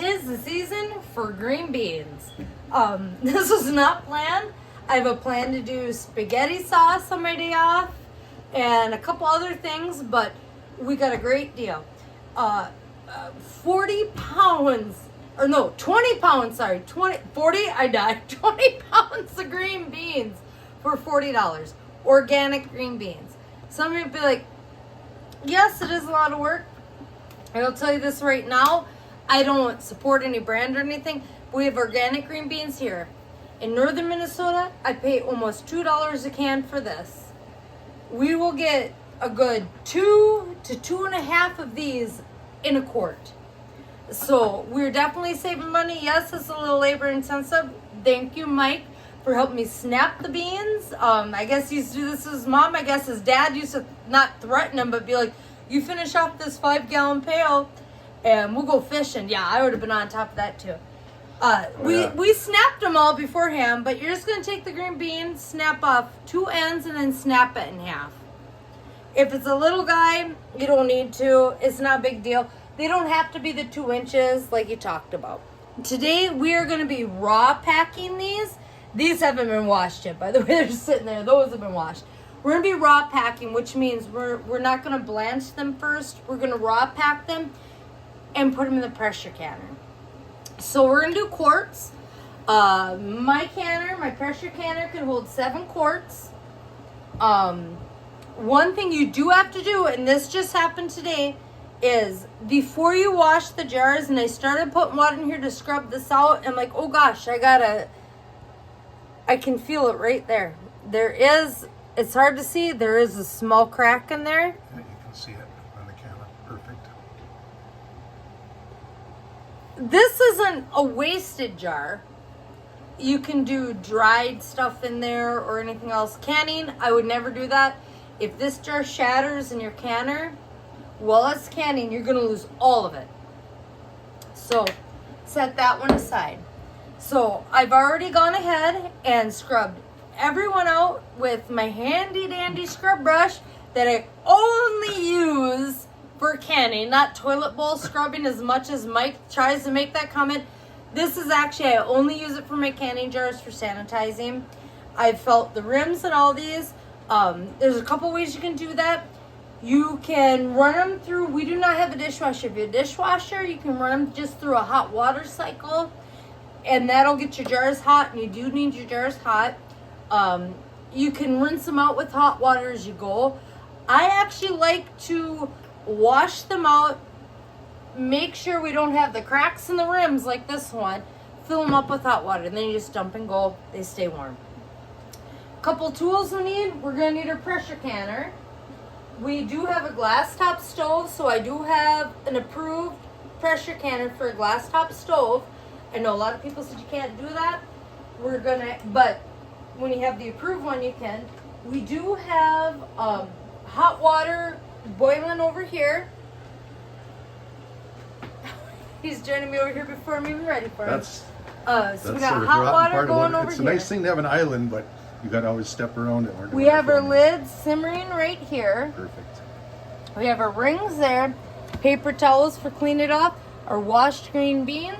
'tis the season for green beans. This was not planned. I have a plan to do spaghetti sauce on my day off and a couple other things, but we got a great deal. 40 pounds, or no, 20 pounds, sorry, 40, I died, 20 pounds of green beans for $40. Organic green beans. Some of you would be like, yes, it is a lot of work. I'll tell you this right now, I don't support any brand or anything. We have organic green beans here. In northern Minnesota, I pay almost $2 a can for this. We will get a good 2 to 2.5 of these in a quart. So we're definitely saving money. Yes, it's a little labor intensive. Thank you, Mike, for helping me snap the beans. I guess he used to do this with his mom. I guess his dad used to not threaten him, but be like, you finish off this 5-gallon pail and we'll go fishing. Yeah, I would have been on top of that too. We snapped them all beforehand, but you're just going to take the green bean, snap off 2 ends, and then snap it in half. If it's a little guy, you don't need to. It's not a big deal. They don't have to be the 2 inches like you talked about. Today, we are going to be raw packing these. These haven't been washed yet, by the way. They're just sitting there. Those have been washed. We're going to be raw packing, which means we're not going to blanch them first. We're going to raw pack them and put them in the pressure canner. So we're going to do quarts. My pressure canner can hold 7 quarts. One thing you do have to do, and this just happened today, is before you wash the jars, and I started putting water in here to scrub this out, I'm like, oh gosh, I can feel it right there. It's hard to see, there is a small crack in there. Yeah, you can see it on the camera. Perfect. This isn't a wasted jar. You can do dried stuff in there or anything else. Canning, I would never do that. If this jar shatters in your canner, while it's canning, you're going to lose all of it. So, set that one aside. So, I've already gone ahead and scrubbed everyone out with my handy dandy scrub brush that I only use for canning, not toilet bowl scrubbing as much as Mike tries to make that comment. This is actually, I only use it for my canning jars for sanitizing. I've felt the rims in all these. There's a couple ways you can do that. You can run them through, we do not have a dishwasher. If you have a dishwasher, you can run them just through a hot water cycle, and that'll get your jars hot, and you do need your jars hot. You can rinse them out with hot water as you go. I actually like to wash them out, make sure we don't have the cracks in the rims like this one, fill them up with hot water, and then you just dump and go. They stay warm. Couple tools we need. We're going to need our pressure canner. We do have a glass top stove, so I do have an approved pressure canner for a glass top stove. I know a lot of people said you can't do that. But when you have the approved one, you can. We do have hot water boiling over here. He's joining me over here before I'm even ready for him. So we got hot water going over here. It's a nice thing to have an island, but you got to always step around it. We have our lids simmering right here. Perfect. We have our rings there. Paper towels for cleaning it off. Our washed green beans.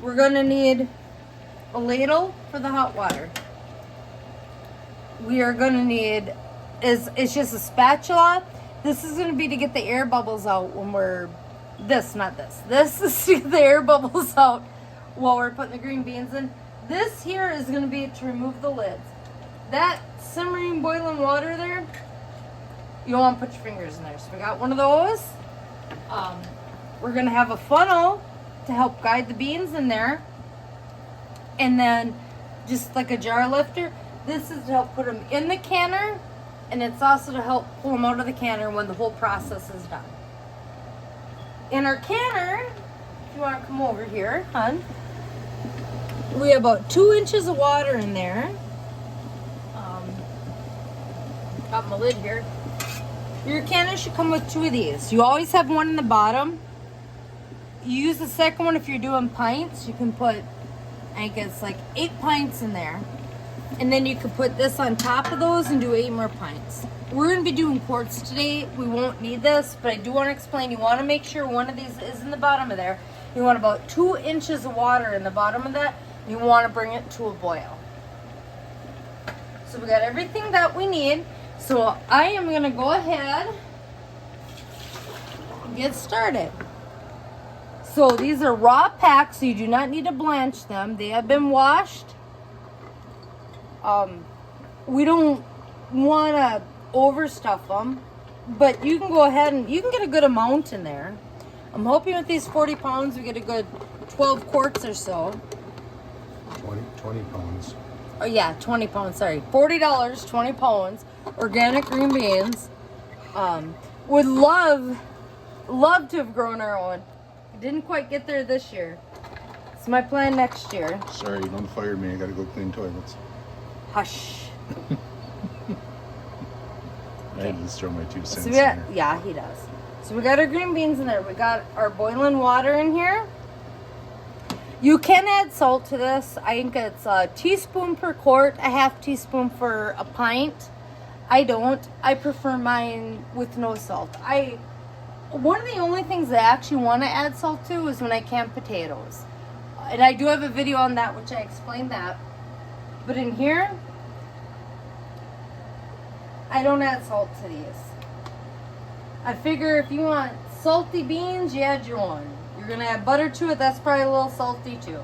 We're going to need a ladle for the hot water. We are going to need, it's just a spatula. This is going to be to get the air bubbles out when we're, this is to get the air bubbles out while we're putting the green beans in. This here is going to be to remove the lids. That simmering boiling water there, you don't want to put your fingers in there. So we got one of those. We're going to have a funnel to help guide the beans in there. And then just like a jar lifter, this is to help put them in the canner, and it's also to help pull them out of the canner when the whole process is done. In our canner, if you want to come over here, hon, we have about 2 inches of water in there. Got my lid here. Your canner should come with 2 of these. You always have one in the bottom. You use the second one if you're doing pints. You can put, I think it's like 8 pints in there. And then you could put this on top of those and do 8 more pints. We're going to be doing quarts today. We won't need this, but I do want to explain. You want to make sure one of these is in the bottom of there. You want about 2 inches of water in the bottom of that. You want to bring it to a boil. So we got everything that we need. So I am going to go ahead and get started. So these are raw packs, so you do not need to blanch them. They have been washed. We don't want to overstuff them, but you can go ahead and you can get a good amount in there. I'm hoping with these 40 pounds we get a good 12 quarts or so. 20 pounds. Oh yeah, 20 pounds, sorry. $40, 20 pounds. Organic green beans. Would love to have grown our own. Didn't quite get there this year. It's my plan next year. Sorry, don't fire me. I gotta go clean toilets. Hush. I had to just throw my 2 cents So in we got, there. yeah, he does. So we got our green beans in there. We got our boiling water in here. You can add salt to this. I think it's a teaspoon per quart, a half teaspoon for a pint. I don't. I prefer mine with no salt. One of the only things I actually want to add salt to is when I can potatoes. And I do have a video on that which I explained that. But in here, I don't add salt to these. I figure if you want salty beans, you add your own. You're going to add butter to it, that's probably a little salty too.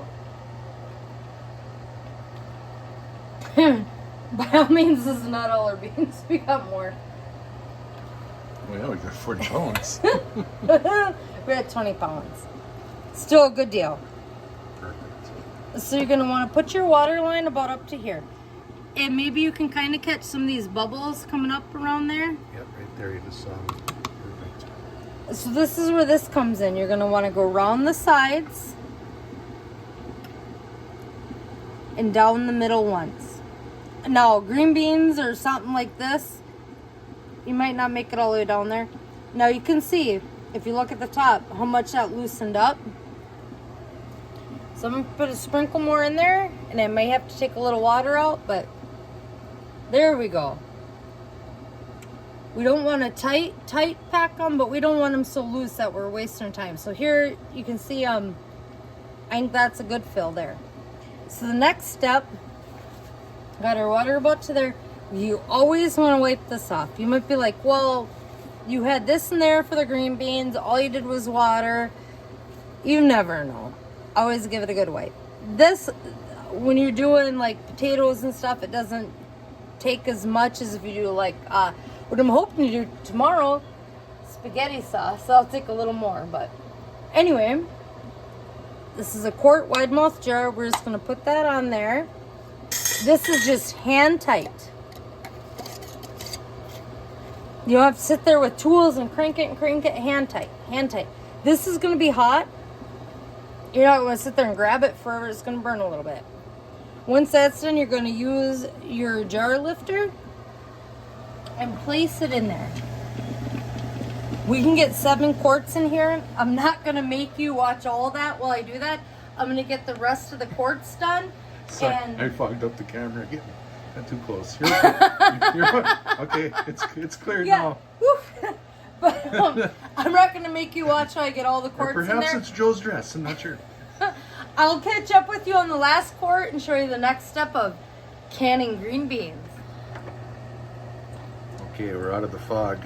By all means, this is not all our beans. We got more. Well, yeah, we got 40 pounds. We're at 20 pounds. Still a good deal. Perfect. So you're going to want to put your water line about up to here. And maybe you can kind of catch some of these bubbles coming up around there. Yep, right there. You just saw them. Perfect. So this is where this comes in. You're going to want to go around the sides and down the middle once. Now, green beans or something like this, you might not make it all the way down there. Now you can see, if you look at the top, how much that loosened up. So I'm going to put a sprinkle more in there, and I may have to take a little water out, but there we go. We don't want a tight pack them, but we don't want them so loose that we're wasting time. So here you can see, I think that's a good fill there. So the next step, got our water about to there. You always want to wipe this off. You might be like, well, you had this in there for the green beans. All you did was water. You never know. Always give it a good wipe. This, when you're doing like potatoes and stuff, it doesn't take as much as if you do like, what I'm hoping to do tomorrow, spaghetti sauce. So I'll take a little more, but anyway, this is a quart wide mouth jar. We're just going to put that on there. This is just hand tight. You don't have to sit there with tools and crank it, hand tight, hand tight. This is going to be hot. You're not going to sit there and grab it forever. It's going to burn a little bit. Once that's done, you're going to use your jar lifter and place it in there. We can get 7 quarts in here. I'm not going to make you watch all that while I do that. I'm going to get the rest of the quarts done. Sorry, And I fogged up the camera again. Got too close. Okay, it's clear yeah, now. but I'm not going to make you watch while I get all the Or quarts in perhaps there. it's Joe's dress. I'm not sure. I'll catch up with you on the last quart and show you the next step of canning green beans. Okay, we're out of the fog.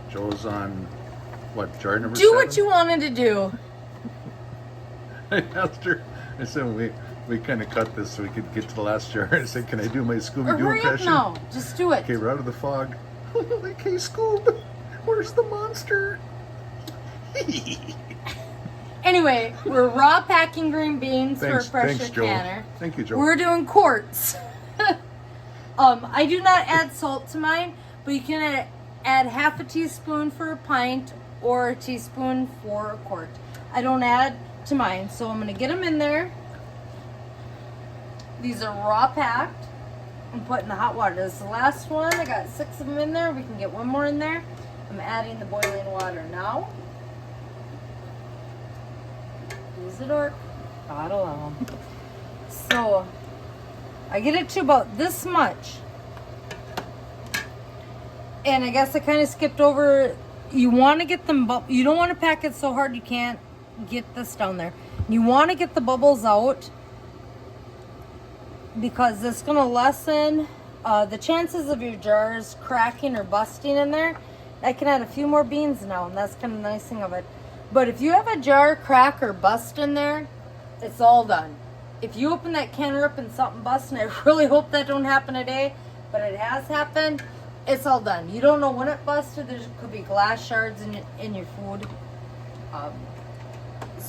Joe's on, what, jar number 7? Do what you wanted to do. I asked her, I said, we kind of cut this so we could get to the last jar. I said, can I do my Or Scooby-Doo hurry up impression? now. Just do it. Okay, we're out of the fog. Like, hey, Scoob, where's the monster? Anyway, we're raw packing green beans Thanks, for a pressure thanks, Joe. canner. Thank you, Joe. We're doing quarts. I do not add salt to mine, but you can add half a teaspoon for a pint or a teaspoon for a quart. I don't add to mine, so I'm going to get them in there. These are raw packed and put in the hot water. This is the last one. I got 6 of them in there. We can get one more in there. I'm adding the boiling water now. Use the door. God alone. So, I get it to about this much. And I guess I kind of skipped over. You want to get them, you don't want to pack it so hard you can't get this down there. You want to get the bubbles out because it's going to lessen the chances of your jars cracking or busting in there. I can add a few more beans now, and that's kind of the nice thing of it. But if you have a jar crack or bust in there, it's all done. If you open that can up and something busts, and I really hope that don't happen today, but it has happened, it's all done. You don't know when it busted. There could be glass shards in your food.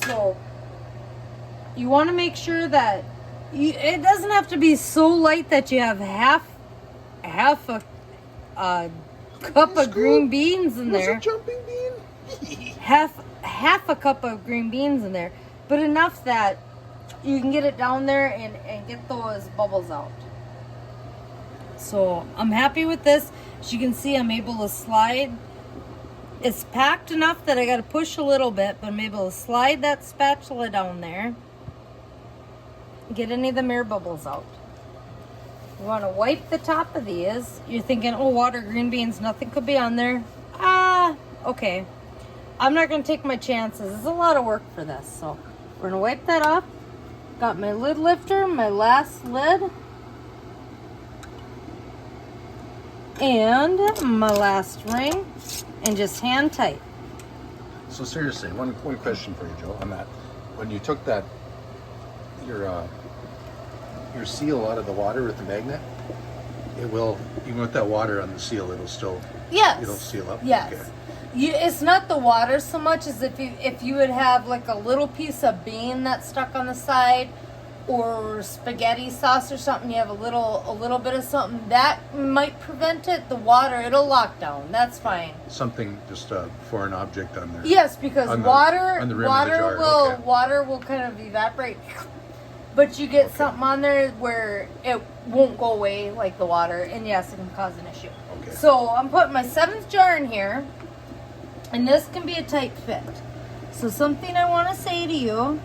So you want to make sure that it doesn't have to be so light that you have half a cup of green beans in there. Jumping bean? half a cup of green beans in there, but enough that you can get it down there and get those bubbles out. So I'm happy with this. As you can see, I'm able to slide. It's packed enough that I got to push a little bit, but I'm able to slide that spatula down there. Get any of the air bubbles out. You want to wipe the top of these. You're thinking, oh, water, green beans, nothing could be on there. Okay. I'm not going to take my chances. It's a lot of work for this. So we're going to wipe that off. Got my lid lifter, my last lid. And my last ring. And just hand tight. So seriously, one question for you, Joe, on that. When you took that, your seal out of the water with the magnet, it will, even with that water on the seal, it'll still, Yes. it'll seal up? Yes. Okay. It's not the water so much as if you would have like a little piece of bean that's stuck on the side, or spaghetti sauce or something. You have a little bit of something that might prevent it. The water, it'll lock down. That's fine. Something, just a foreign object on there. Yes, because on the rim of the jar. Okay. Water will kind of evaporate. But you get something on there where it won't go away like the water, and yes, it can cause an issue. Okay. So I'm putting my 7th jar in here, and this can be a tight fit. So something I want to say to you.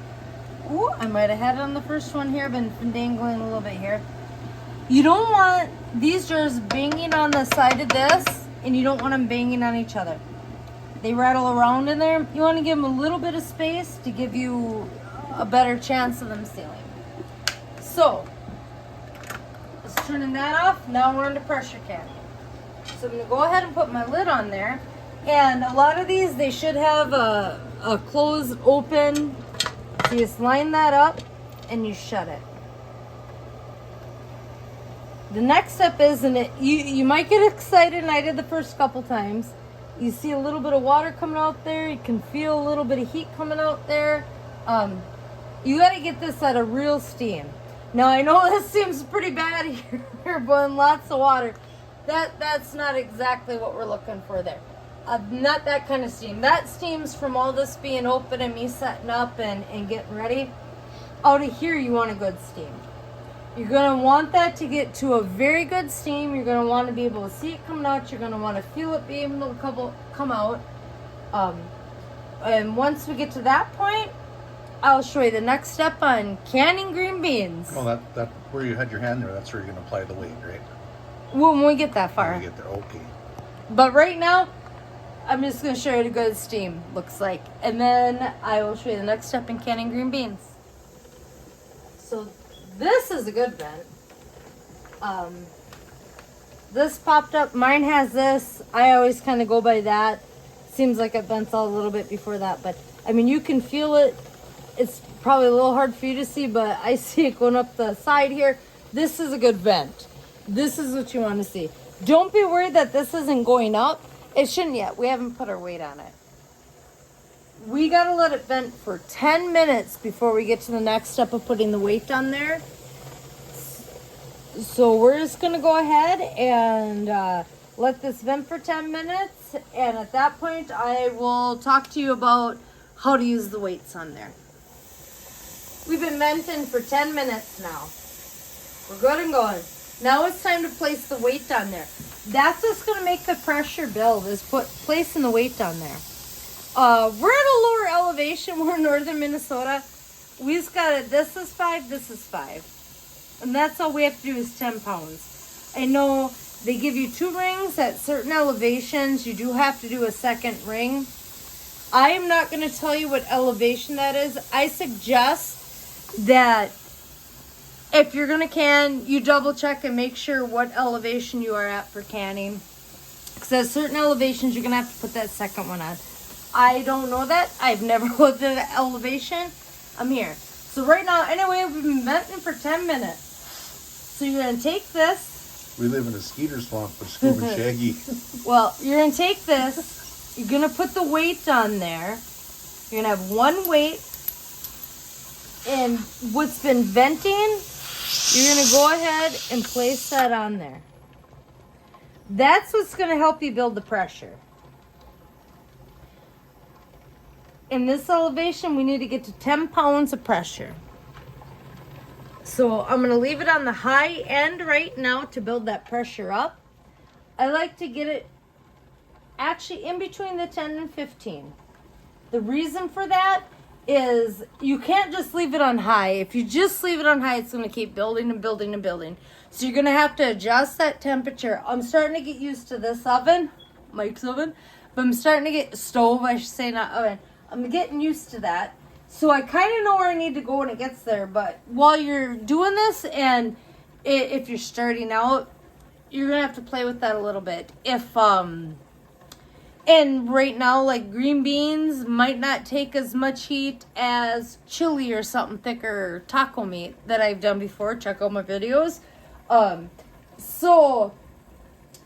Ooh, I might have had it on the first one here. Been dangling a little bit here. You don't want these jars banging on the side of this, and you don't want them banging on each other. They rattle around in there. You want to give them a little bit of space to give you a better chance of them sealing. So, let's turn that off. Now we're into pressure canning. So I'm going to go ahead and put my lid on there. And a lot of these, they should have a closed open. So you just line that up and you shut it. The next step is, and you might get excited, and I did the first couple times. You see a little bit of water coming out there. You can feel a little bit of heat coming out there. You got to get this at a real steam. Now I know this seems pretty bad here, but lots of water. That's not exactly what we're looking for there. Not that kind of steam. That steam's from all this being open and me setting up and getting ready. Out of here, you want a good steam. You're going to want that to get to a very good steam. You're going to want to be able to see it coming out. You're going to want to feel it be able to come out. And once we get to that point, I'll show you the next step on canning green beans. Well, that where you had your hand there, that's where you're going to apply the weight, right? When we get that far. When you get there, okay. But right now, I'm just going to show you what a good steam looks like. And then I will show you the next step in canning green beans. So this is a good vent. This popped up. Mine has this. I always kind of go by that. Seems like it vents out a little bit before that. But, I mean, you can feel it. It's probably a little hard for you to see, but I see it going up the side here. This is a good vent. This is what you want to see. Don't be worried that this isn't going up. It shouldn't yet. We haven't put our weight on it. We got to let it vent for 10 minutes before we get to the next step of putting the weight on there. So we're just going to go ahead and let this vent for 10 minutes. And at that point, I will talk to you about how to use the weights on there. We've been venting for 10 minutes now. We're good and going. Now it's time to place the weight on there. That's just going to make the pressure build, is placing the weight on there. We're at a lower elevation. We're in northern Minnesota. We just got it. This is 5. This is 5. And that's all we have to do is 10 pounds. I know they give you 2 rings at certain elevations. You do have to do a second ring. I am not going to tell you what elevation that is. I suggest that if you're going to can, you double check and make sure what elevation you are at for canning. Because at certain elevations, you're going to have to put that second one on. I don't know that. I've never looked at an elevation. I'm here. So right now, anyway, we've been venting for 10 minutes. So you're going to take this. We live in a skeeter swamp with Scoob and Shaggy. Well, you're going to take this. You're going to put the weight on there. You're going to have one weight. And what's been venting, you're going to go ahead and place that on there. That's what's going to help you build the pressure. In this elevation, we need to get to 10 pounds of pressure. So I'm going to leave it on the high end right now to build that pressure up. I like to get it actually in between the 10 and 15. The reason for that is you can't just leave it on high. If you just leave it on high, it's going to keep building and building and building. So you're going to have to adjust that temperature. I'm starting to get used to this oven, Mike's oven, but I'm starting to get stove, I should say, not oven. I'm getting used to that. So I kind of know where I need to go when it gets there. But while you're doing this, and if you're starting out, you're going to have to play with that a little bit. And right now, like green beans might not take as much heat as chili or something thicker, taco meat that I've done before. Check out my videos. So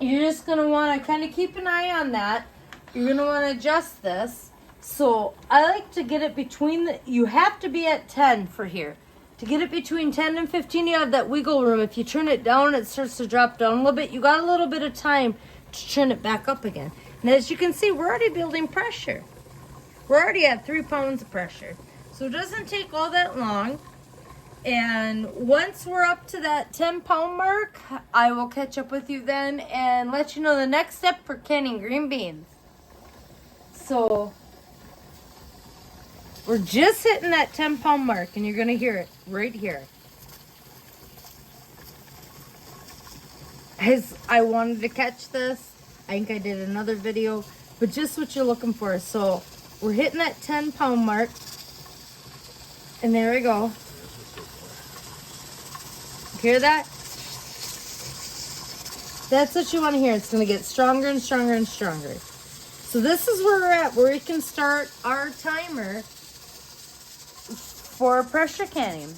you're just going to want to kind of keep an eye on that. You're going to want to adjust this. So I like to get it between you have to be at 10 for here. To get it between 10 and 15, you have that wiggle room. If you turn it down, it starts to drop down a little bit. You got a little bit of time to turn it back up again. And as you can see, we're already building pressure. We're already at 3 pounds of pressure. So it doesn't take all that long. And once we're up to that 10 pound mark, I will catch up with you then and let you know the next step for canning green beans. So we're just hitting that 10 pound mark, and you're going to hear it right here. As I wanted to catch this, I think I did another video, but just what you're looking for. So we're hitting that 10 pound mark, and there we go. Hear that? That's what you want to hear. It's going to get stronger and stronger and stronger. So this is where we're at, where we can start our timer for pressure canning.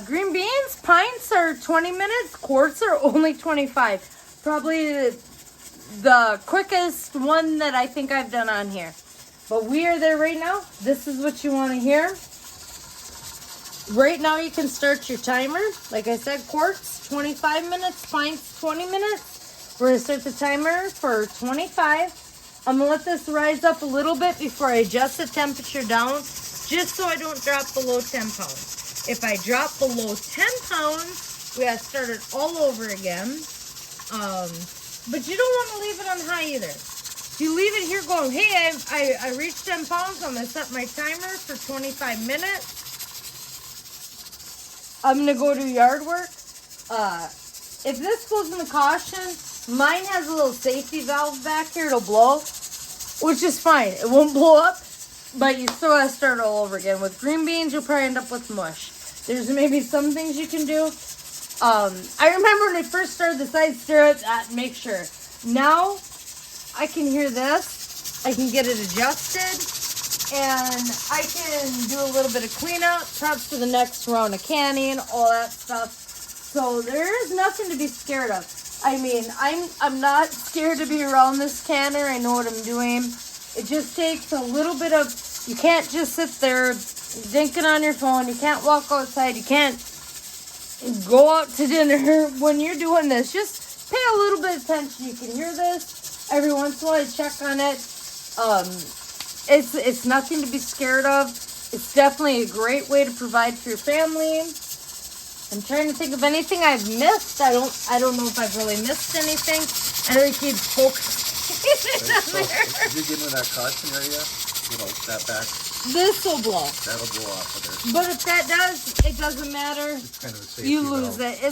Green beans, pints are 20 minutes, quarts are only 25. Probably the quickest one that I think I've done on here. But we are there right now. This is what you want to hear. Right now you can start your timer. Like I said, quarts, 25 minutes, pints, 20 minutes. We're going to start the timer for 25. I'm going to let this rise up a little bit before I adjust the temperature down, just so I don't drop below 10 pounds. If I drop below 10 pounds, we have to start it all over again. But you don't want to leave it on high either. If you leave it here going, hey, I reached 10 pounds, I'm going to set my timer for 25 minutes. I'm going to go do yard work. If this goes in the caution, mine has a little safety valve back here. It'll blow, which is fine. It won't blow up, but you still have to start all over again. With green beans, you'll probably end up with mush. There's maybe some things you can do. I remember when I first started the side stir, make sure. Now, I can hear this. I can get it adjusted. And I can do a little bit of clean out, prep for the next round of canning, all that stuff. So there is nothing to be scared of. I mean, I'm not scared to be around this canner. I know what I'm doing. It just takes a little bit of, you can't just sit there dinking on your phone. You can't walk outside. You can't go out to dinner when you're doing this. Just pay a little bit of attention. You can hear this. Every once in a while, I check on it. It's nothing to be scared of. It's definitely a great way to provide for your family. I'm trying to think of anything I've missed. I don't know if I've really missed anything. I know he keeps poking. So, did you get into that caution area? that back, This will blow. that'll blow off of there. But if that does, it doesn't matter. It's kind of a safety You lose valve.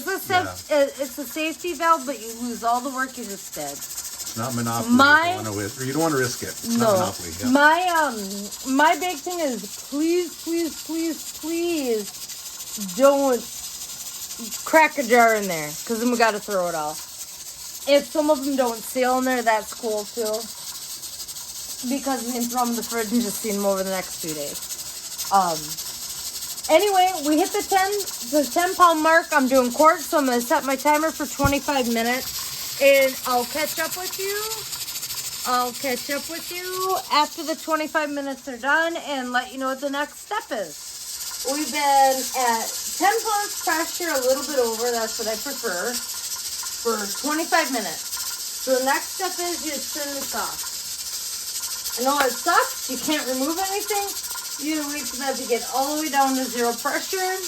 it. It's a safety valve, but you lose all the work you just did. It's not Monopoly. You don't want to risk it. It's No. not Monopoly. Yeah. My big thing is please don't crack a jar in there, because then we got to throw it off. If some of them don't seal in there, that's cool too, because we can throw them in the fridge and just see them over the next 2 days. Anyway, we hit the 10 pound mark. I'm doing quarts, so I'm going to set my timer for 25 minutes, and I'll catch up with you. After the 25 minutes are done and let you know what the next step is. We've been at 10 pounds pressure, a little bit over, that's what I prefer, for 25 minutes. So the next step is you just turn this off. I know it sucks, you can't remove anything. You gotta wait for that to get all the way down to 0 pressure.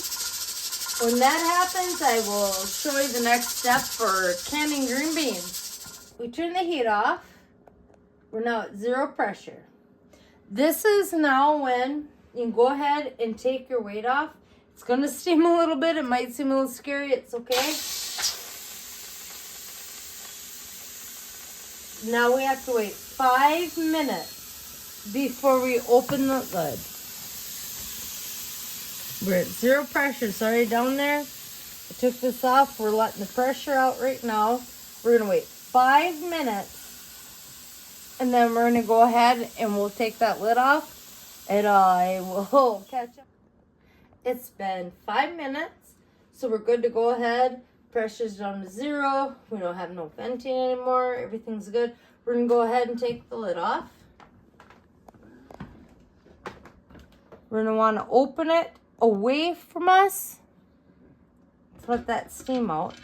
When that happens, I will show you the next step for canning green beans. We turn the heat off. We're now at 0 pressure. This is now when you can go ahead and take your weight off. It's going to steam a little bit. It might seem a little scary. It's okay. Now we have to wait 5 minutes before we open the lid. We're at 0 pressure. It's already down there. I took this off. We're letting the pressure out right now. We're going to wait 5 minutes. And then we're going to go ahead and we'll take that lid off. And I will catch up. It's been 5 minutes. So we're good to go ahead. Pressure's down to 0. We don't have no venting anymore. Everything's good. We're going to go ahead and take the lid off. We're going to want to open it away from us to let that steam out.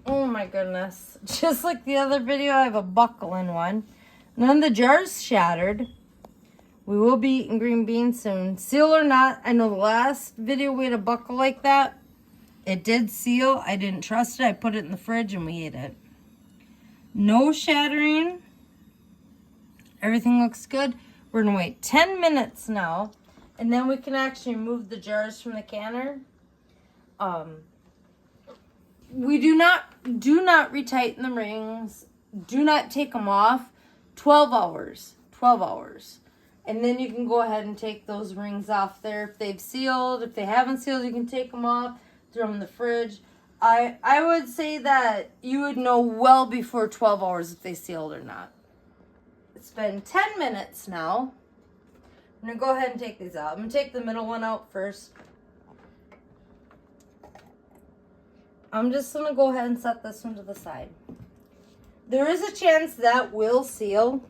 Oh my goodness. Just like the other video, I have a buckle in one. None of the jars shattered. We will be eating green beans soon. Seal or not, I know the last video we had a buckle like that. It did seal. I didn't trust it. I put it in the fridge and we ate it. No shattering. Everything looks good. We're going to wait 10 minutes now. And then we can actually remove the jars from the canner. We do not retighten the rings. Do not take them off. 12 hours. 12 hours. And then you can go ahead and take those rings off there if they've sealed. If they haven't sealed, you can take them off. Throw them in the fridge. I would say that you would know well before 12 hours if they sealed or not. It's been 10 minutes now. I'm going to go ahead and take these out. I'm going to take the middle one out first. I'm just going to go ahead and set this one to the side. There is a chance that will seal.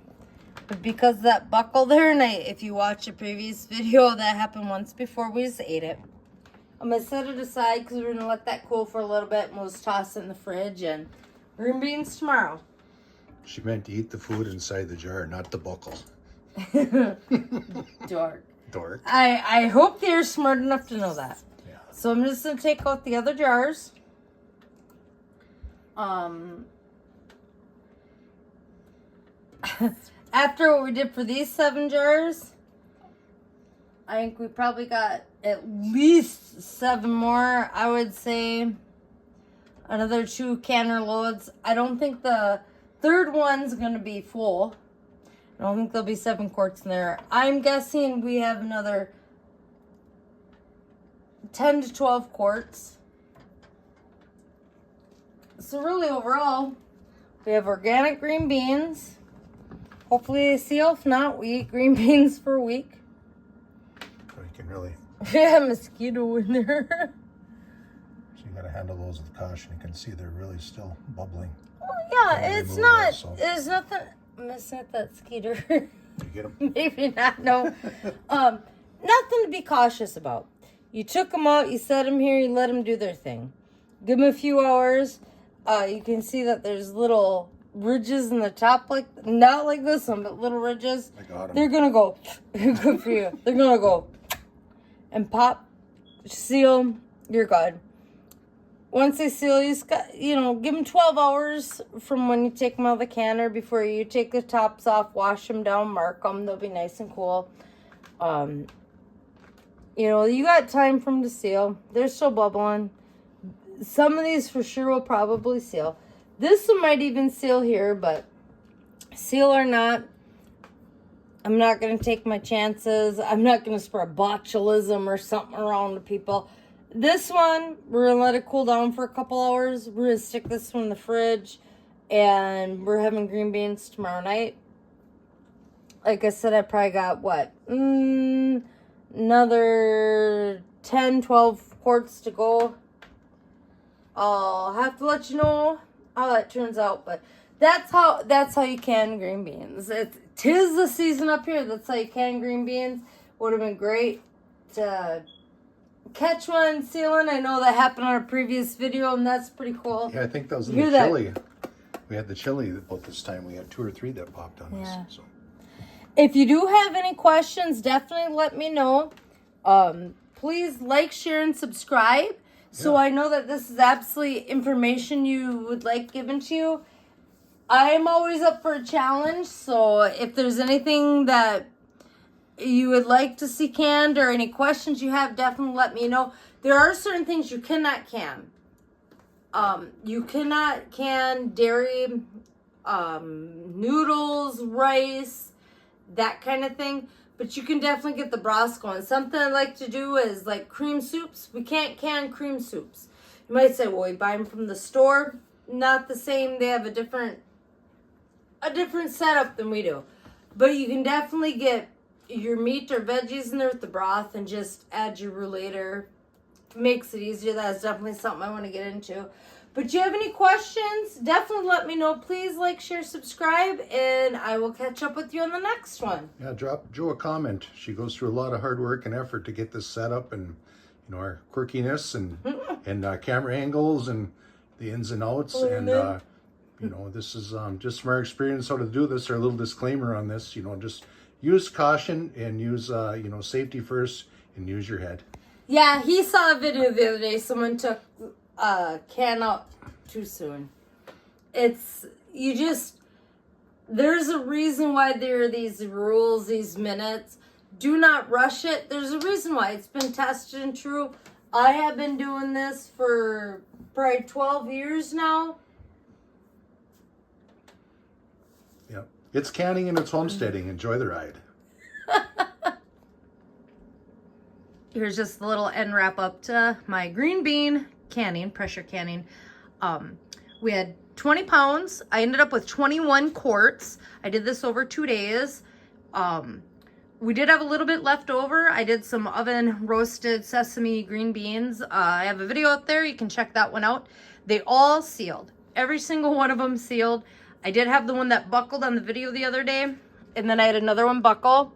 But because of that buckle there, and if you watch a previous video, that happened once before, we just ate it. I'm going to set it aside because we're going to let that cool for a little bit. And we'll just toss it in the fridge. And green beans tomorrow. She meant to eat the food inside the jar, not the buckle. Dork. Dork. I hope they're smart enough to know that. Yeah. So I'm just going to take out the other jars. After what we did for these 7 jars, I think we probably got at least 7 more. I would say another 2 canner loads. I don't think the third one's going to be full. I don't think there'll be 7 quarts in there. I'm guessing we have another 10 to 12 quarts. So really overall, we have organic green beans. Hopefully they seal. If not, we eat green beans for a week. So you can really... Yeah, mosquito in there. So you got to handle those with caution. You can see they're really still bubbling. Oh, yeah, Can't it's remove not. that, so- There's nothing. I'm missing that skeeter. You get them? Maybe not. No. Nothing to be cautious about. You took them out. You set them here. You let them do their thing. Give them a few hours. You can see that there's little ridges in the top, like not like this one, but little ridges. I got 'em. They're gonna go. Good for you. They're gonna go and pop, seal. You're good. once they seal, you just got, give them 12 hours from when you take them out of the canner before you take the tops off, wash them down, mark them. They'll be nice and cool. You got time for them to seal. They're still bubbling. Some of these for sure will probably seal. This one might even seal here, but seal or not, I'm not going to take my chances. I'm not going to spread botulism or something around to people. This one, we're going to let it cool down for a couple hours. We're going to stick this one in the fridge. And we're having green beans tomorrow night. Like I said, I probably got, another 10, 12 quarts to go. I'll have to let you know how that turns out. But that's how you can green beans. Tis the season up here. That's how you can green beans. Would have been great to catch one sealing. I know that happened on a previous video, and that's pretty cool. Yeah, I think that was in the chili. We had the chili about this time. We had 2 or 3 that popped on us. So. If you do have any questions, definitely let me know. Please like, share, and subscribe. So I know that this is absolutely information you would like given to you. I'm always up for a challenge. So if there's anything that you would like to see canned or any questions you have, definitely let me know. There are certain things you cannot can. You cannot can dairy, noodles, rice, that kind of thing. But you can definitely get the broths going. Something I like to do is like cream soups. We can't can cream soups. You might say, well, we buy them from the store. Not the same. They have a different setup than we do. But you can definitely get your meat or veggies in there with the broth and just add your roux later. Makes it easier. That's definitely something I want to get into. But you have any questions, definitely let me know. Please like, share, subscribe, and I will catch up with you on the next one. Yeah, drop Jo a comment. She goes through a lot of hard work and effort to get this set up, and our quirkiness and camera angles and the ins and outs. And this is just from our experience how to do this. Our little disclaimer on this, just use caution and use safety first, and use your head. Yeah, he saw a video the other day. Someone took can out too soon. There's a reason why there are these rules, these minutes. Do not rush it. There's a reason why. It's been tested and true. I have been doing this for probably 12 years now. Yeah. It's canning and it's homesteading. Enjoy the ride. Here's just a little end wrap up to my green bean canning, pressure canning. We had 20 pounds. I ended up with 21 quarts. I did this over 2 days. We did have a little bit left over. I did some oven roasted sesame green beans. I have a video out there. You can check that one out. They all sealed. Every single one of them sealed. I did have the one that buckled on the video the other day. And then I had another one buckle.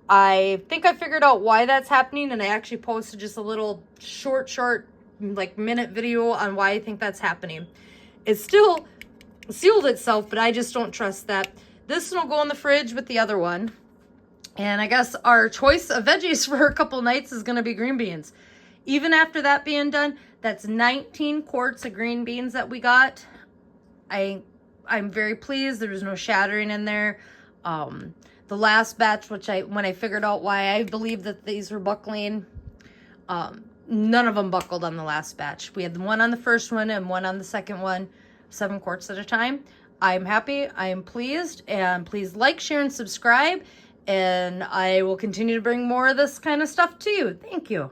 I think I figured out why that's happening, and I actually posted just a little short, like minute video on why I think that's happening. It still sealed itself, but I just don't trust that. This one will go in the fridge with the other one. And I guess our choice of veggies for a couple nights is going to be green beans. Even after that being done, that's 19 quarts of green beans that we got. I'm very pleased. There was no shattering in there. The last batch, when I figured out why I believe that these were buckling, none of them buckled on the last batch. We had the one on the first one and one on the second one, 7 quarts at a time. I'm happy. I am pleased. And please like, share, and subscribe. And I will continue to bring more of this kind of stuff to you. Thank you.